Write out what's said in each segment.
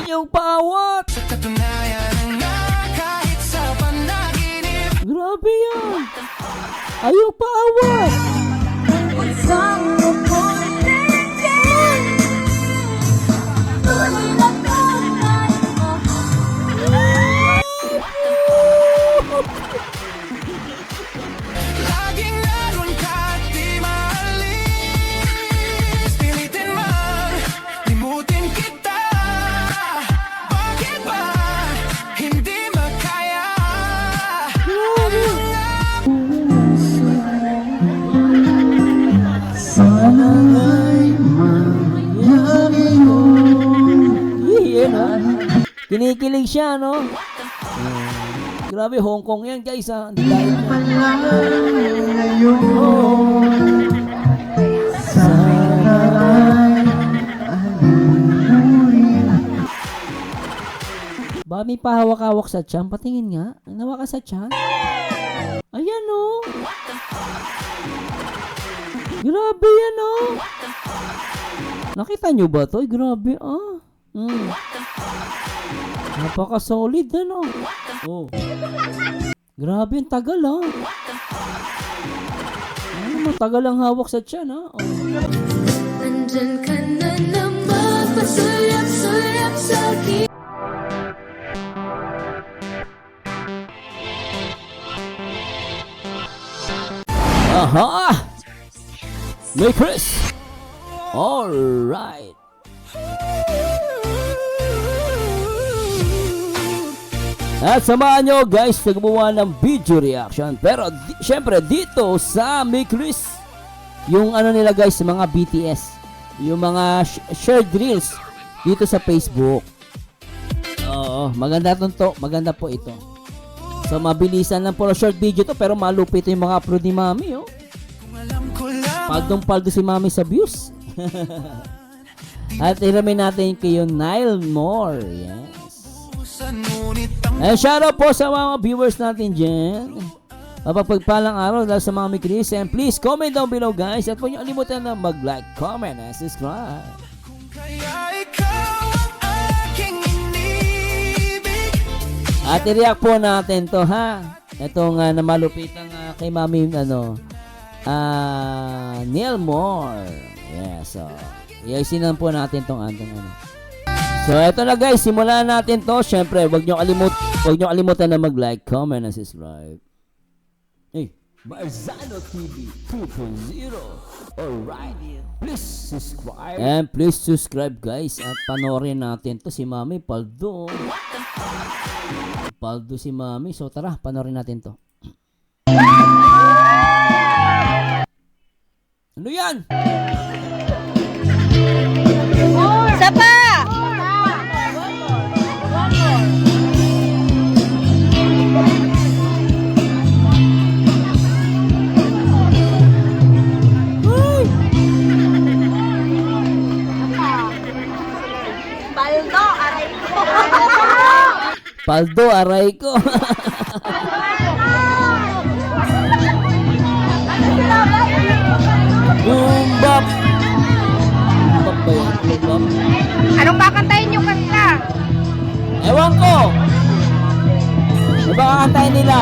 Ayaw paawat. Sa katunayan nga kahit sa panaginip. Grabe yan. Ayaw paawat. Laging naroon ka at di maalis. Pilitin man, limutin kita. Bakit ba hindi makaya? Sana'y mangyari yun. Yan ha. Kinikilig siya, no? Grabe, Hong Kong yan, guys, ha. Hindi dahil yan. Ngayon, sana'y alimuin. Ba, may pahawak-hawak sa tiyan? Patingin nga. Nawa ka sa tiyan? Ayan, no? Grabe yan, no? Nakita nyo ba to? Ay, grabe, ah. Napaka-solid, ano? Oh. Grabe, ang tagal, ah. Matagal ang hawak sa tiyan, ah. Oh. Nandyan ka na naman, pasulap-sulap sa akin. Aha! May Chris! Alright! At samahan nyo guys na gumawa ng video reaction. Pero syempre dito sa May Chris, yung ano nila guys, mga BTS, yung mga shared reels dito sa Facebook. Oo, maganda to, maganda po ito. So mabilisan lang po short video to, pero malupit yung mga upload ni Mami, oh. Paldong-paldo si Mami sa views. At iramin natin kayo Nile More. Yes. And shoutout po sa mga viewers natin dyan. Mapagpalang araw dahil sa Mami Chris. And please comment down below guys. At huwag niyo kalimutan na mag-like, comment, and subscribe. At i-react po natin to ha. Itong na malupitang kay Mami Neil Moore. Yeah, so iayusin po natin tong antong ano. So eto na guys, simulan natin to. Syempre, wag niyo kalimutan na mag-like, comment, and subscribe. Hey, Barzano TV 2.0. Alright. Please subscribe. And please subscribe guys. At panoorin natin to si Mami Paldo. Paldo si Mami. So tara, panoorin natin to. Ano yan? Isa pa! Paldo, aray ko. Paldo, aray ko. Boom bap. Bap ba yan? Boom bap? Anong kakantayin yung kanta? Ewan ko. Ano ba kakantayin nila?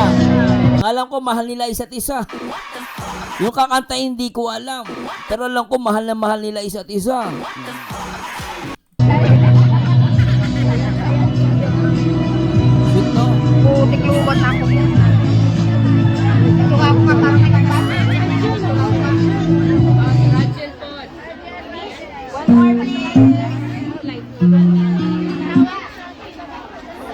Alam ko mahal nila isa't isa. Yung kakantayin hindi ko alam. Pero alam ko mahal na mahal nila isa't isa. Sweet no? Putik-lubat na ako. Ito nga ako kakanta ng bata.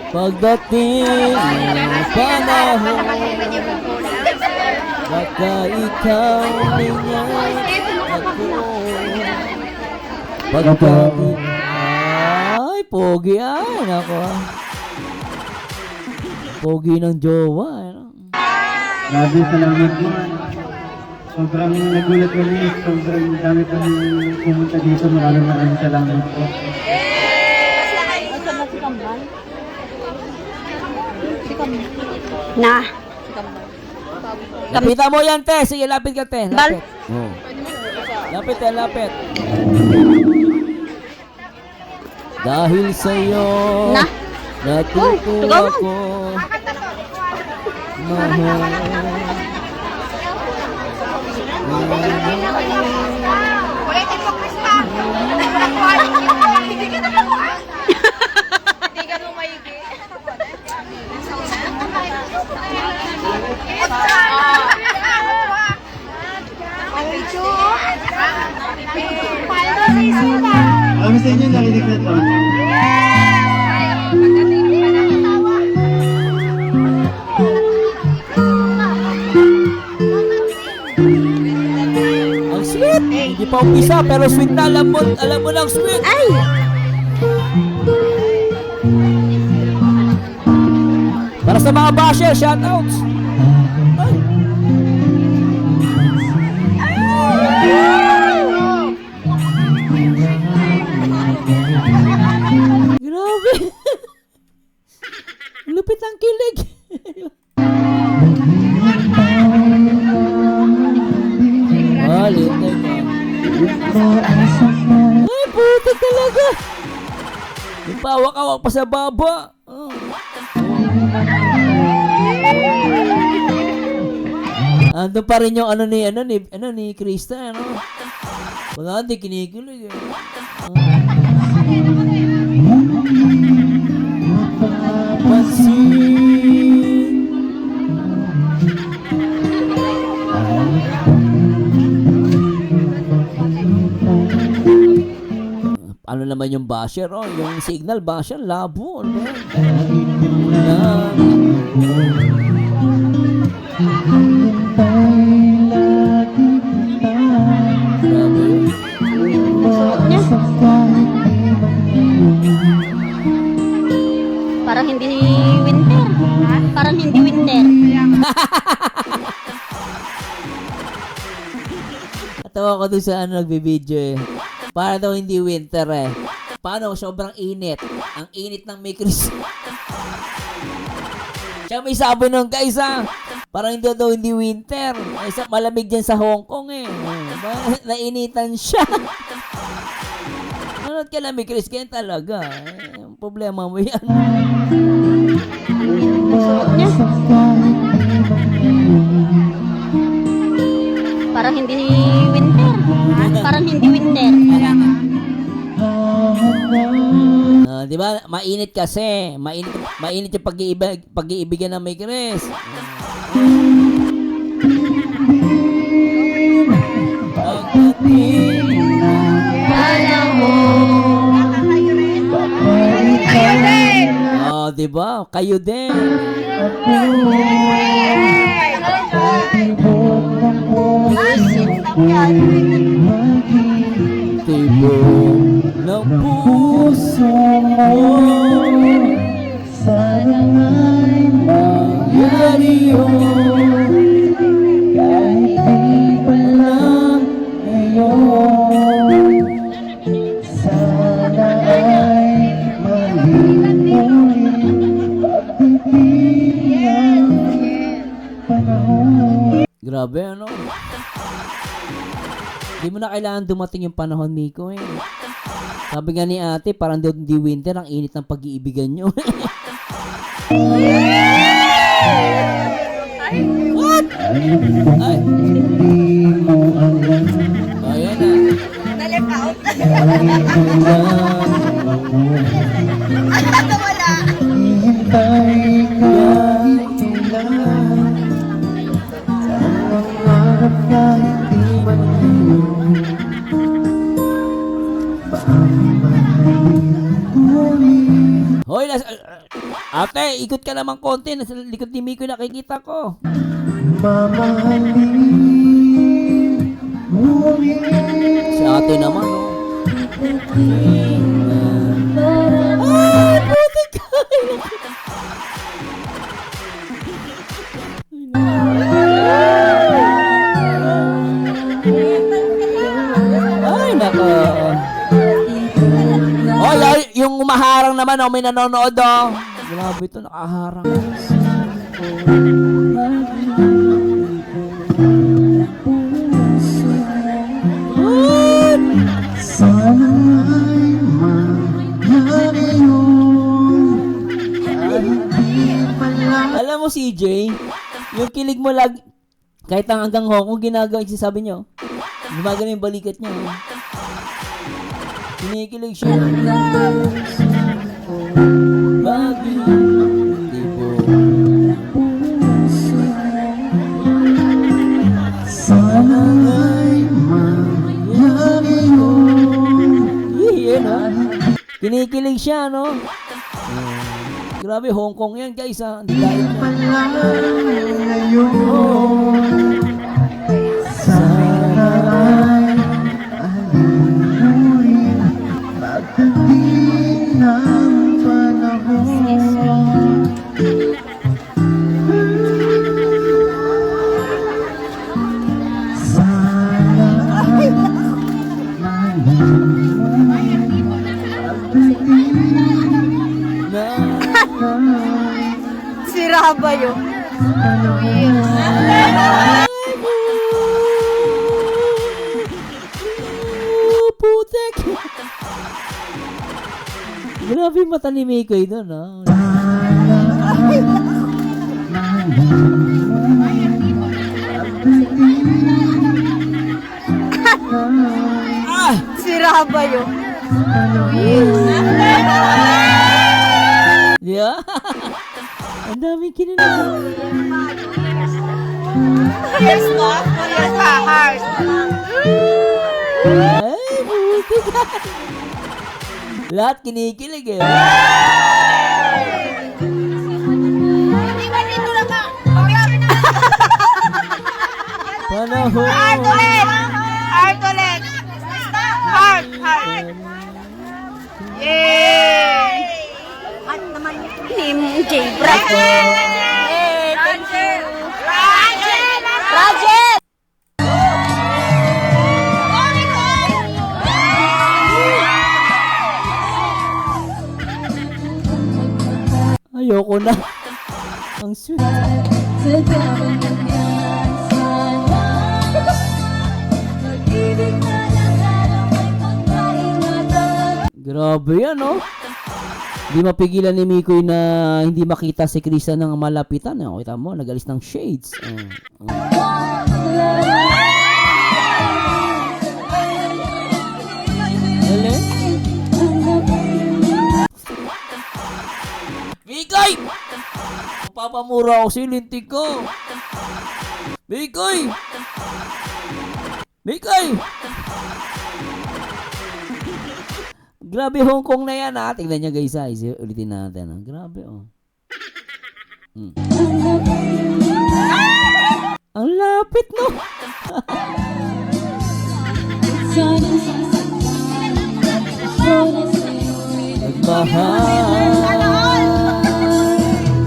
Pagdating ng panahon, baka ikaw niya'y ako. Pagdating, ay, pogi ay, nako. Pogi ng jowa, ano? Grabe, salamat po. Sobrang nagulat kami. Sobrang dami po nang pumunta dito. Maraming salamat po. Na. Lapitan mo yan, te. Sige, lapit ka, te. Lapit. Oh. Lapit, te, lapit. Dahil sa'yo, Na? natuto ikaw mo. ako. Mahal. Ulitin mo, Krista. Hindi ka nakuha. Hindi ka lumaigi. Kami sa inyo nakinig na to. Ang sweet! Hindi pa umpisa, pero sweet na. Alam mo lang sweet. Ay! Para sa mga basher, shoutouts. Ay. Grabe. Lupit ang kilig. Lintay ka. Ay, puti talaga. Yung pawak-awak pa sa baba. Oh. Andun pa rin yung ano ni Krista, ano? Baka hindi kinikilig eh. Pansin. Ano naman yung basher, oh? Yung signal basher, labo. Ano ba yan? Grabe. Parang hindi winter. Parang hindi winter. Natawa ko dun sa ano nagbibideo eh. Para daw hindi winter eh. Paano? Sobrang init. Ang init ng Mikris. Siya may sabi nung guys parang hindi daw hindi winter. Ay, malamig dyan sa Hong Kong eh. Nainitan siya. Nanood ka lang Mikris, kaya talaga. Ang problema mo yan. Parang hindi winter. Parang hindi winter. Di ba? Mainit kasi. Mainit yung pag-iibigan ng Mikris. Oh, di ba? Kayo din. Tibok ng puso mo, sana nga'y mangyari yun, kahit di pa lang ngayon. Sana ay malimutin pagbibigyan panahon. Grabe, ano? Di mo na kailangan dumating yung panahon, Miko, eh. Sabi nga ni ate, parang daw hindi winter, ang init ng pag-iibigan nyo. What? Ay. Ayan na. Nalip out. Hoy, ate, ikot ka naman konti. Nasa likod ni Miko nakikita ko. Si ate naman, oh. Ay, puti ka. Ay, nako. Oy, yung umaharang naman, oh, may nanonood, oh. Grabe ito, nakaharang. What? mo, CJ, yung kilig mo lagi, kahit ang hanggang Hong Kong, ginagawa yung sabi niyo. Gumagano yung balikat niya. Oh. Kinikilig siya. Bagay. Hindi po. Sana'y mayari mo. Yan, ha? Kinikilig siya, no? Grabe, Hong Kong yan, guys, ha? Hindi dahil niya. Ngayon, sana'y alimuin pagdating ng panahon. Sana'y malimuin pagdating Na, Sira ba yun? putek! Grabe yung mata ni Mikoy doon, ha? Ah! Sira ba yun? Yeah? Ang daming kinilig. Yes mo? Yes pa, heart. Ay, putik! Lahat kinikilig, eh. Di ba dito lang ka? Panahon. Heart ulit! Heart ulit! Heart! Heart! Yay! Heart naman Team J. Rajet! Thank you! Rajet! Rajet! Ayoko na. Ang sweet. Grabe yan, no? Hindi mapigilan ni Mikoy na hindi makita si Krista ng malapitan. Oh, kita mo, nagalis ng shades. Galing. Mikoy! Papamura ako silintig ko. Mikoy! Mikoy! Grabe Hong Kong na yan, ha? Tingnan nyo, guys, ha? Ulitin natin, ha? Grabe, oh. Ang lapit, no? Nagmahal.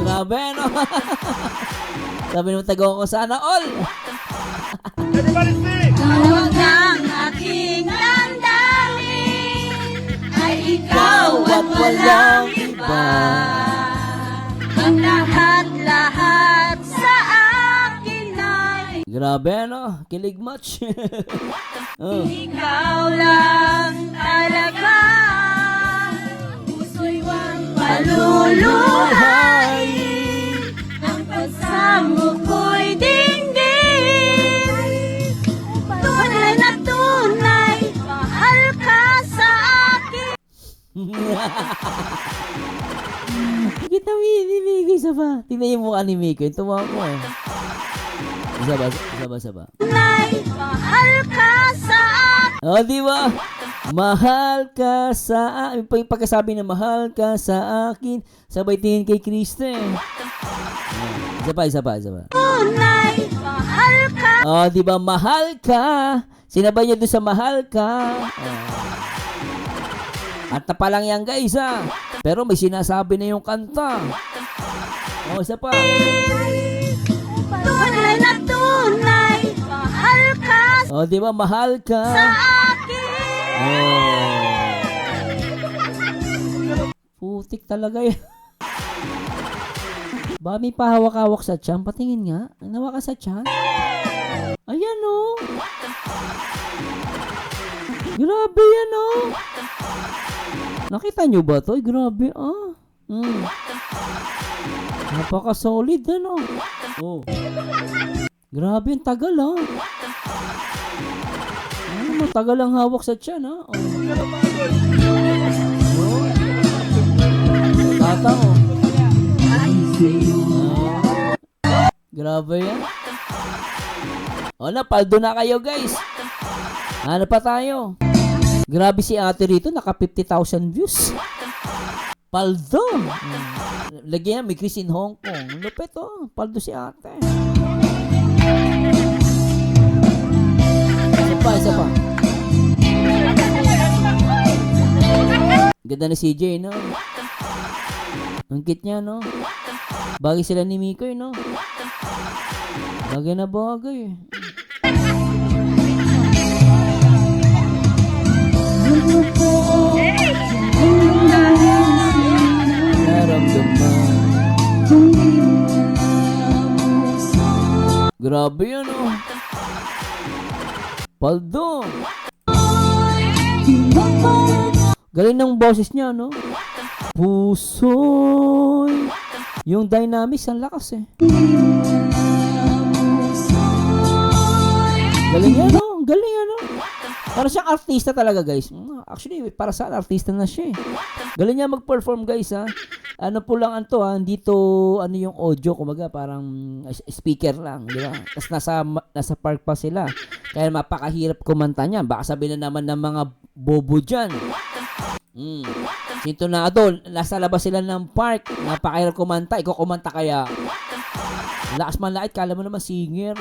Grabe, no? Sabi mo, tagaw ko sana all. Tawag ng aking damdamin ay ikaw at walang iba. Ang lahat-lahat sa akin ay Grabe, no? Kilig much. Oh. ikaw lang talaga. Puso'y wang paluluhay. Ang pagsamo ko'y dingding. Tunay na tunay, mahal ka sa akin. Kita mo ni Mikoy, isa pa. Tingnan yung mukha ni Mikoy. Tuwa ko, eh. Isa ba? Tunay, mahal ka sa akin. O, di ba? Mahal ka sa akin. Yung pagkasabi na mahal ka sa akin, sabay tingin kay Krista, eh. Isa pa. Tunay, mahal ka. O, di ba? Mahal ka. Sinabay niya doon sa mahal ka. At na pa lang yan, guys, ha. Pero may sinasabi na yung kanta. O, isa pa. Tunay na tunay, mahal ka O, di ba? Mahal ka. sa akin. Putik talaga yan. Ba, may pahawak-hawak sa tiyan? Patingin nga. Ang nawa ka sa tiyan? Ayan, oh. Grabe yan, oh. Nakita nyo ba to? Ay, grabe, ah. Napaka-solid, ano? Oh. Grabe, ang tagal, ha? Matagal ang hawak sa tiyan, ha? Oh. Oh. Tata, oh. Grabe yan. O na, paldo na kayo, guys. Ano pa tayo? Grabe si ate rito, naka 50,000 views. Paldo. Lagyan, may Chris in Hong Kong. Lupit, oh. Paldo si ate. Isa pa. Ganda ni CJ, no? Ang cute niya, no? Bagay sila ni Mikoy, no? Bagay na bagay. Naramdaman. Grabe yan, oh. Paldo. Galing ng boses niya, no? Pusoy. Yung dynamics, ang lakas, eh. Galing yan, no? Galing yan, no? Para siyang artista talaga, guys. Actually, para sa artista na siya, eh. Galing niya mag-perform, guys, ha? Ano po lang anto, ha? Dito, ano yung audio, kumaga, parang speaker lang, di ba? Tapos nasa park pa sila. Kaya mapakahirap kumanta niya. Baka sabihin na naman ng mga bobo dyan. Sinto na adol, nasa labas sila ng park. Napakahirap kumanta. Ikaw kumanta kaya. Lakas man lait, kala mo naman singer.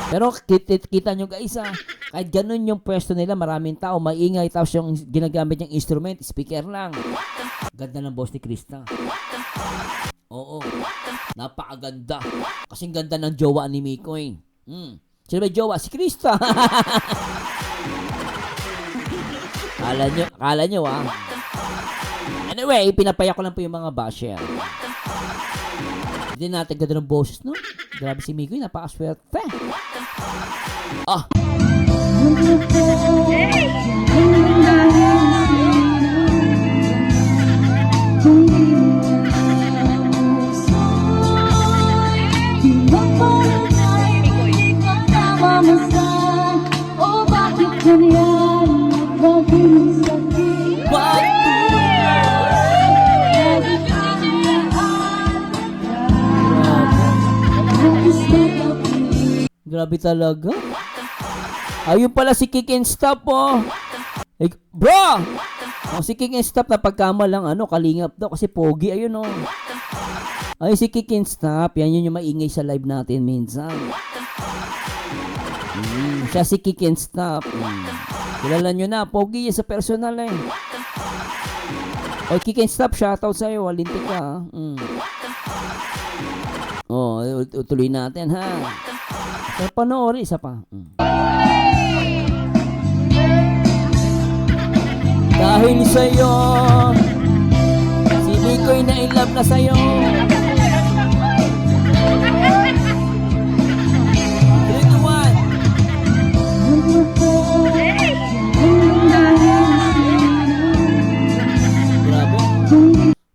Pero kita nyo guys, ha? Kahit ganun yung pwesto nila, maraming tao, maingay, tapos yung ginagamit niyang instrument, speaker lang. Ganda ng boss ni Krista. Oo. Napakaganda. Kasing ganda ng jowa ni Mikoy. Sino ba jowa? Si Krista. Kala nyo, ha? Anyway, pinapayak ko lang po yung mga basher. Hindi natin ganda ng boses, no? Grabe si Mikoy, napakaswerte. Ah! Grabe talaga. Ayun pala si Kick and Stop, oh. Eh, bro! Oh, si Kick and Stop na pagkama lang, kalingap daw kasi pogi, ayun, oh. Ay, si Kick and Stop, yan yun yung maingay sa live natin minsan. Siya si Kick and Stop. Kilala nyo na, pogi yan sa personal, eh. O, Kick and Stop, shoutout sa'yo, walintik ka, ha. Oh, tuloy natin, ha. Sa panoorin, isa pa. Dahil sa'yo, si Mikoy na in love na sa'yo. 3, 2, 1. Grabe.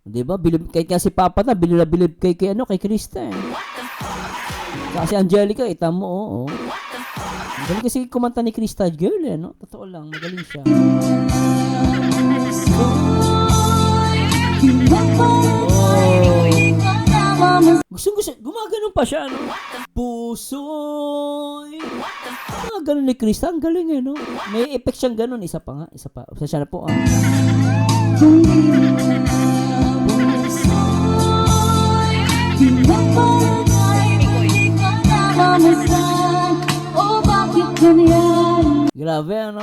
Diba? Kahit nga si Papa na, bilib kay Krista, eh. Kasi Angelica, mo, oo. Magaling kasi kumanta ni Krista girl, eh, no? Totoo lang, magaling siya. Oh. Gusto, gumaganon pa siya, no? Pusoy. Gumaganon ni Krista, ang galing, eh, no? May effect siyang ganon, isa pa. Siya na po, ah. Grabe, ano?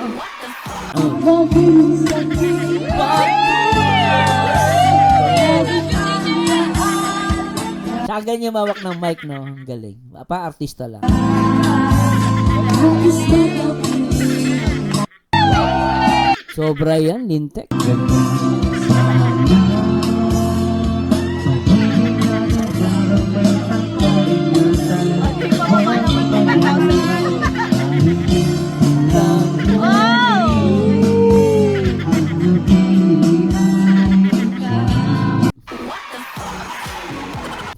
Saka ganyan mawak ng mic, no? Ang galing. Pa-artista lang. Sobra yan, lintek.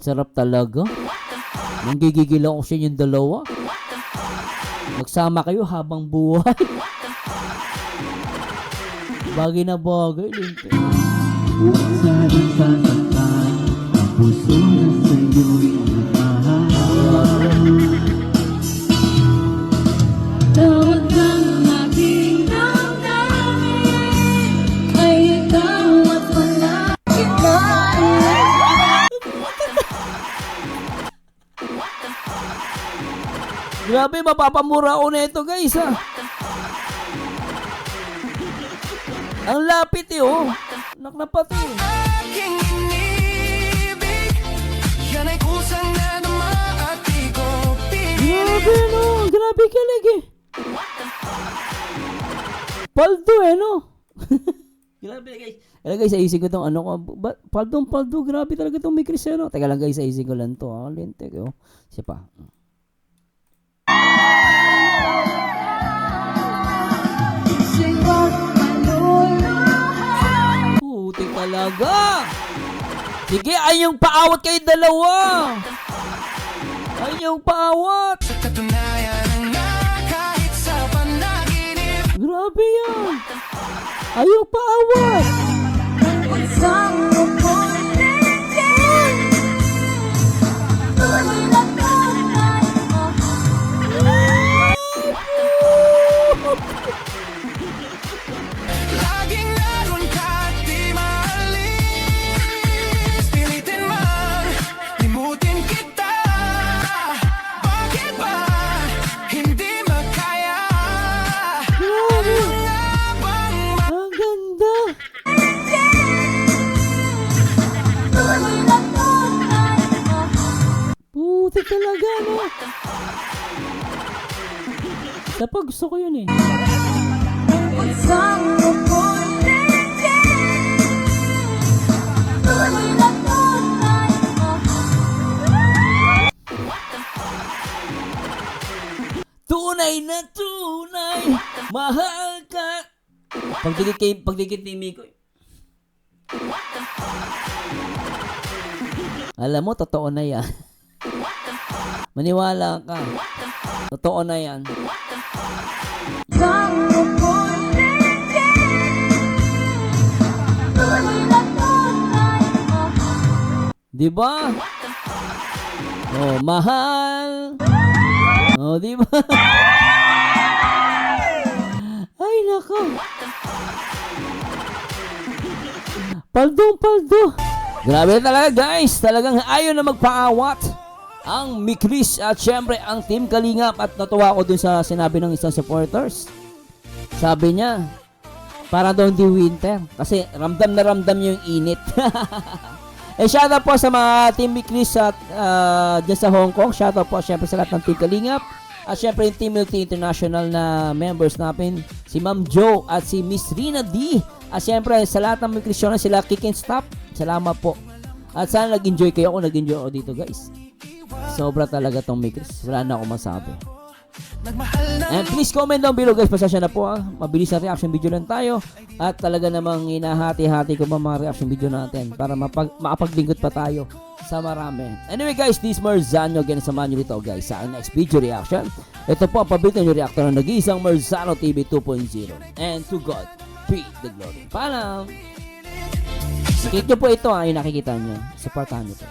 Sarap talaga. Nanggigigil ako sa inyong dalawa. Magsama kayo habang buhay. Bagay na bagay. Linte. Sana sasaktan ang puso na sa'yo'y nagmahal. Tawag ng aking damdamin ay ikaw at wala iba. Grabe, mapapamura ako na ito guys ha. Ang lapit eh oh. Naknapat eh. Aking inibig, yan ay kusang nadama at di ko Grabe no. Grabe kilig eh. Paldo eh no. Grabe guys. Alam guys, ayusin ko tong ano ko. Paldo. Grabe talaga tong may Criseno. Teka lang guys, ayusin ko lang to. Lente ko. Siya pa. Putik talaga. Sige, ayong paawat kayo dalawa. Ayong paawat. sa katunayan na kahit sa panaginip. Grabe yan. Ayong paawat. Isang mukhang tuloy na tunay mo. Laging naroon ka at di maalis. Pilitin man, limutin kita. Bakit ba hindi makaya? Grabe. Nga bang Ang ganda. Tuloy na tunay mo. Putik talaga no. Dapat gusto ko yun eh. Isang mukhang tuloy na tunay mo. Tunay na tunay. Mahal ka. Pagdikit ni Miko. Alam mo, totoo na yan. Maniwala ka. Totoo na yan. Isang mukhang tuloy na tunay mo. Di ba? Oh, mahal. Oh, di ba? Ay, nako. Paldo. Grabe talaga guys. Talagang ayaw na magpaawat ang Mikris at syempre ang Team Kalingap. At natuwa ako dun sa sinabi ng isang supporters. Sabi niya, para daw hindi winter. Kasi ramdam na ramdam yung init. Eh, shoutout po sa mga Team Mikris at dyan sa Hong Kong. Shoutout po syempre sa lahat ng Team Kalingap. At syempre yung Team Multi International na members natin, si Ma'am Jo at si Miss Rina D. At syempre sa lahat ng Mikris na sila Kick and Stop. Salamat po. At sana nag-enjoy kayo. Ako nag-enjoy ako dito guys. Sobra talaga tong Mikris. Wala na akong masabi. nagmahal na And please comment down below guys. Pasensya na po mabilis na reaction video lang tayo. At talaga namang hinahati-hati ko pa mga reaction video natin para makapaglingkod pa tayo sa marami. Anyway guys, this is Marzano again. Samahan nyo dito guys sa next video reaction. Ito po ang paborito nyo reactor ng nag-iisang Marzano TV 2.0. And to God be the glory. Paalam! Click nyo po ito yung nakikita nyo. Supportahan nyo po.